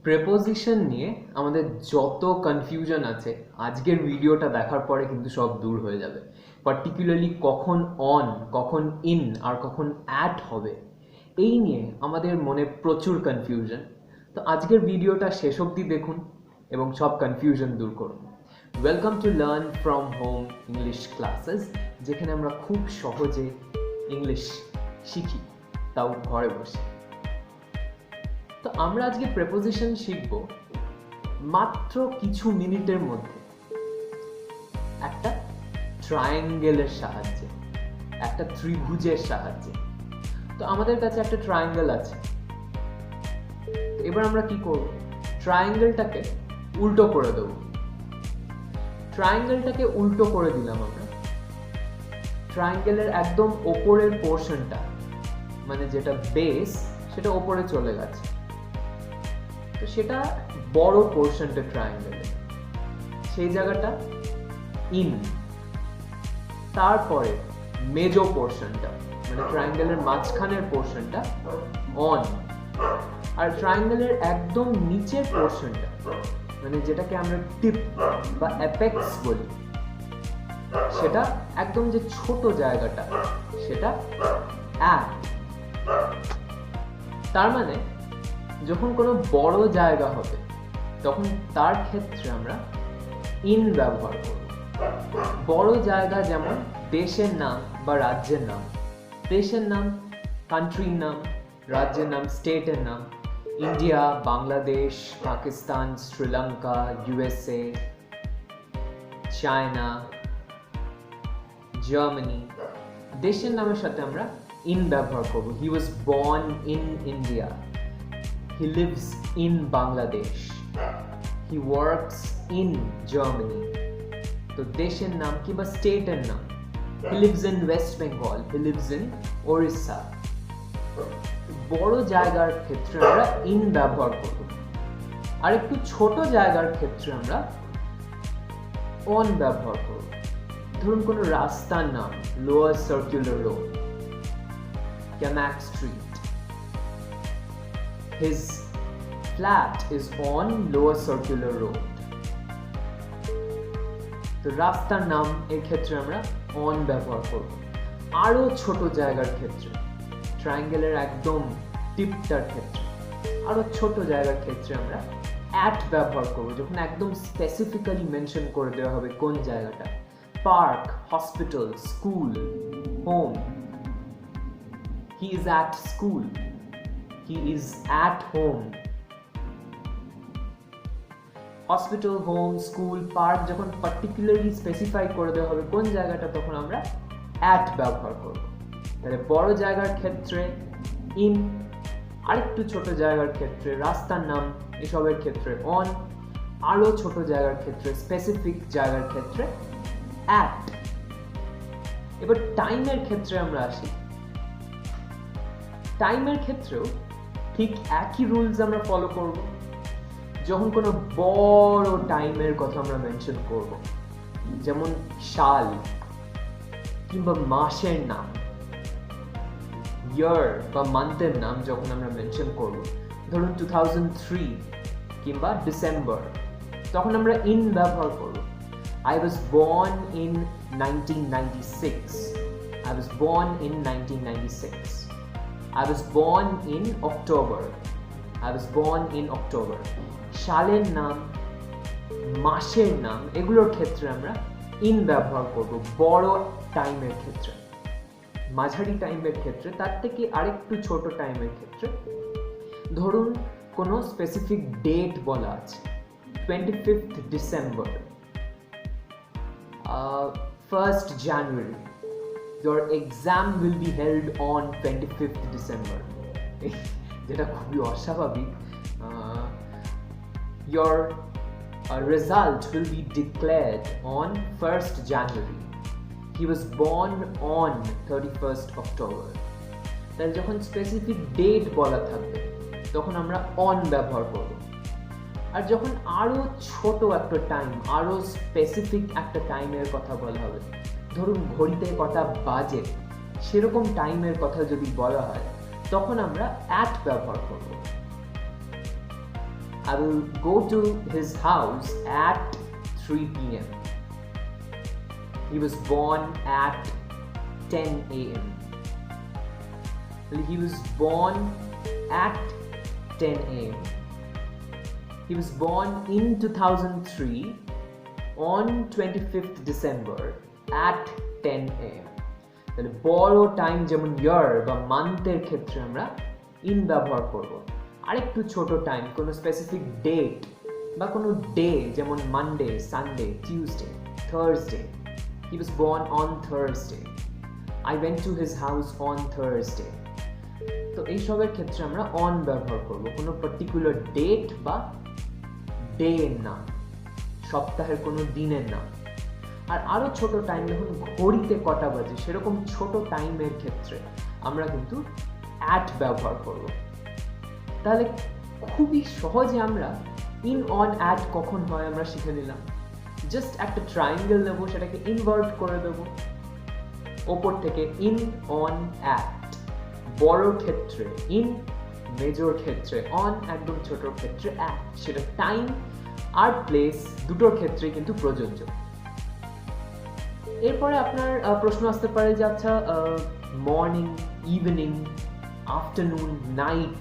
Preposition নিয়ে আমাদের যত কনফিউশন আছে আজকের ভিডিওটা দেখার পরে কিন্তু সব দূর হয়ে যাবে। পার্টিকুলারলি কখন অন, কখন ইন আর কখন অ্যাট হবে, এই নিয়ে আমাদের মনে প্রচুর কনফিউশন। তো আজকের ভিডিওটা শেষ অবধি দেখুন এবং সব কনফিউশন দূর করুন। Welcome to learn from home English classes, যেখানে আমরা খুব সহজে ইংলিশ শিখি, তাও ঘরে বসে। তো আমরা আজকে প্রেপোজিশন শিখব মাত্র কিছু মিনিটের মধ্যে একটা ট্রায়াঙ্গেলের সাহায্যে, একটা ত্রিভুজের সাহায্যে। তো আমাদের কাছে একটা ট্রায়াঙ্গেল আছে, তো এবার আমরা কি করব, ট্রায়াঙ্গেলটাকে উল্টো করে দেব। ট্রায়াঙ্গেলটাকে উল্টো করে দিলাম আমরা। ট্রায়াঙ্গেলের একদম ওপরের পোর্শনটা, মানে যেটা বেস, সেটা ওপরে চলে গেছে। তো সেটা বড় পোর্শনটা ট্রায়াঙ্গেলের, সেই জায়গাটা ইন। তারপরে মেজো পোর্শনটা, মানে ট্রায়াঙ্গেলের মাঝখানের পোর্শনটা অন। আর ট্রায়াঙ্গেলের একদম নিচের পোর্শনটা, মানে যেটাকে আমরা টিপ বা অ্যাপেক্স বলি, সেটা একদম যে ছোট জায়গাটা, সেটা অ্যাট। তার মানে যখন কোনো বড় জায়গা হবে তখন তার ক্ষেত্রে আমরা ইন ব্যবহার করব। বড় জায়গা যেমন দেশের নাম বা রাজ্যের নাম। দেশের নাম কান্ট্রির নাম, রাজ্যের নাম স্টেটের নাম। India, Bangladesh, Pakistan, Sri Lanka, USA, China, Germany. দেশের নামের সাথে আমরা ইন ব্যবহার করব। He was born in India, he lives in Bangladesh, he works in Germany। তো দেশের নাম কিংবা স্টেটের নাম, he lives in West Bengal, he lives in Orissa। বড় জায়গার ক্ষেত্রে আমরা ইন ব্যবহার করব, আর একটু ছোট জায়গার ক্ষেত্রে আমরা অন ব্যবহার করব। ধরুন কোনো রাস্তার নাম, lower circular road, Camac street. His flat is on lower circular road। তো রাস্তার নাম এর ক্ষেত্রে আমরা অন ব্যবহার করব। আরো ছোট জায়গার ক্ষেত্রে, ট্রায়াঙ্গেলের একদম টিপটার ক্ষেত্রে, আরো ছোট জায়গার ক্ষেত্রে আমরা অ্যাট ব্যবহার করব, যখন একদম স্পেসিফিক্যালি মেনশন করে দেওয়া হবে কোন জায়গাটা। Park, hospital, school, home. He is at school, he is at home। Hospital, home, school, park যখন পার্টিকুলারলি স্পেসিফাই করে দেওয়া হবে কোন জায়গাটা, তখন আমরা অ্যাট ব্যবহার করব। তাহলে বড় জায়গার ক্ষেত্রে ইন, আরেকটু ছোট জায়গার ক্ষেত্রে, রাস্তার নাম এসবের ক্ষেত্রে অন, আরো ছোট জায়গার ক্ষেত্রে, স্পেসিফিক জায়গার ক্ষেত্রে অ্যাট। এবার টাইমের ক্ষেত্রে আমরা আসি। টাইমের ক্ষেত্রেও ঠিক একই রুলস আমরা ফলো করব। যখন কোনো বড় টাইমের কথা আমরা মেনশন করব, যেমন সাল কিংবা মাসের নাম, ইয়ার বা মান্থের নাম যখন আমরা মেনশন করব, ধরুন 2003 কিংবা ডিসেম্বর, তখন আমরা ইন ব্যবহার করব। I was born in 1996, I was born in 1996, I was born in October, I was born in October। সালের নাম, মাসের নাম, এগুলোর ক্ষেত্রে আমরা ইন ব্যবহার করব বড় টাইমের ক্ষেত্রে। মাঝারি টাইমের ক্ষেত্রে, তার থেকে আরেকটু ছোট টাইমের ক্ষেত্রে, ধরুন কোনো স্পেসিফিক ডেট বলা আছে, 25th December, 1st January, your exam will be held on 25th December। যেটা খুবই অস্বাভাবিক। Your result will be declared on 1st January, he was born on 31st October। তাহলে যখন স্পেসিফিক ডেট বলা থাকবে তখন আমরা অন ব্যবহার করব। আর যখন আরো ছোট একটা টাইম, আরো স্পেসিফিক একটা টাইমের কথা বলা হবে, ধরুন ঘড়িতে কটা বাজে, সেরকম টাইমের কথা যদি বলা হয়, তখন আমরা অ্যাট ব্যবহার করব। I will go to his house at 3 p.m. He was born at 10 a.m. He was born at 10 a.m. He was born in 2003 on 25th December at 10 a.m. তাহলে বড় টাইম যেমন ইয়ার বা মান্থের ক্ষেত্রে আমরা ইন ব্যবহার করব। আরেকটু ছোট টাইম কোনো স্পেসিফিক ডেট বা কোনো ডে যেমন Monday, Sunday, Tuesday, Thursday. He was born on Thursday. I went to his house on Thursday. তো এইসবের ক্ষেত্রে আমরা অন ব্যবহার করব, কোনো পার্টিকুলার ডেট বা ডে এর নাম, সপ্তাহের কোনো দিনের নাম। আর আরো ছোট টাইম যখন ঘড়িতে কটা বাজে সেরকম ছোট টাইমের ক্ষেত্রে আমরা কিন্তু অ্যাট ব্যবহার করব। তাহলে খুবই সহজে আমরা ইন অন অ্যাট কখন হয় আমরা শিখে নিলাম। জাস্ট একটা ট্রায়াঙ্গেল নেব, সেটাকে ইনভার্ট করে দেব, ওপর থেকে ইন অন অ্যাট, বড় ক্ষেত্রে ইন, মেজর ক্ষেত্রে অন, একদম ছোটর ক্ষেত্রে অ্যাট। সেটা টাইম আর প্লেস দুটোর ক্ষেত্রে কিন্তু প্রযোজ্য। এরপরে আপনার প্রশ্ন আসতে পারে যে আচ্ছা morning, evening, afternoon, night,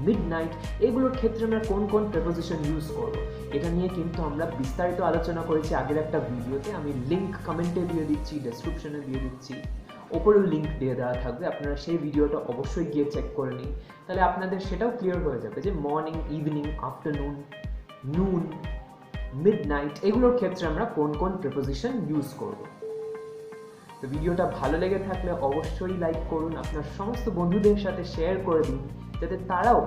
midnight এগুলোর ক্ষেত্রে আমরা কোন কোন প্রেপোজিশন ইউজ করব। এটা নিয়ে কিন্তু আমরা বিস্তারিত আলোচনা করেছি আগের একটা ভিডিওতে। আমি লিঙ্ক কমেন্টে দিয়ে দিচ্ছি, ডেসক্রিপশনে দিয়ে দিচ্ছি, ওপরেও লিঙ্ক দিয়ে দেওয়া থাকবে, আপনারা সেই ভিডিওটা অবশ্যই গিয়ে চেক করে নিন। তাহলে আপনাদের সেটাও ক্লিয়ার হয়ে যাবে যে মর্নিং, ইভিনিং, আফটারনুন, নুন, মিডনাইট এগুলোর ক্ষেত্রে আমরা কোন কোন প্রেপোজিশন ইউজ করব। তো ভিডিওটা ভালো লেগে থাকলে অবশ্যই লাইক করুন, আপনার সমস্ত বন্ধুদের সাথে শেয়ার করে দিন যাতে তারাও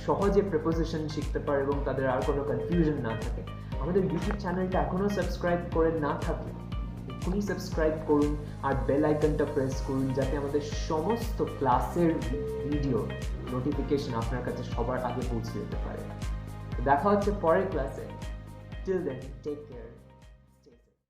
সহজে প্রেপোজিশন শিখতে পারে এবং তাদের আর কোনো কনফিউশন না থাকে। আমাদের ইউটিউব চ্যানেলটা এখনও সাবস্ক্রাইব করে না থাকলে এখনই সাবস্ক্রাইব করুন আর বেল আইকনটা প্রেস করুন যাতে আমাদের সমস্ত ক্লাসের ভিডিও নোটিফিকেশন আপনার কাছে সবার আগে পৌঁছে যেতে পারে। দেখা হচ্ছে পরের ক্লাসে। Till then take care.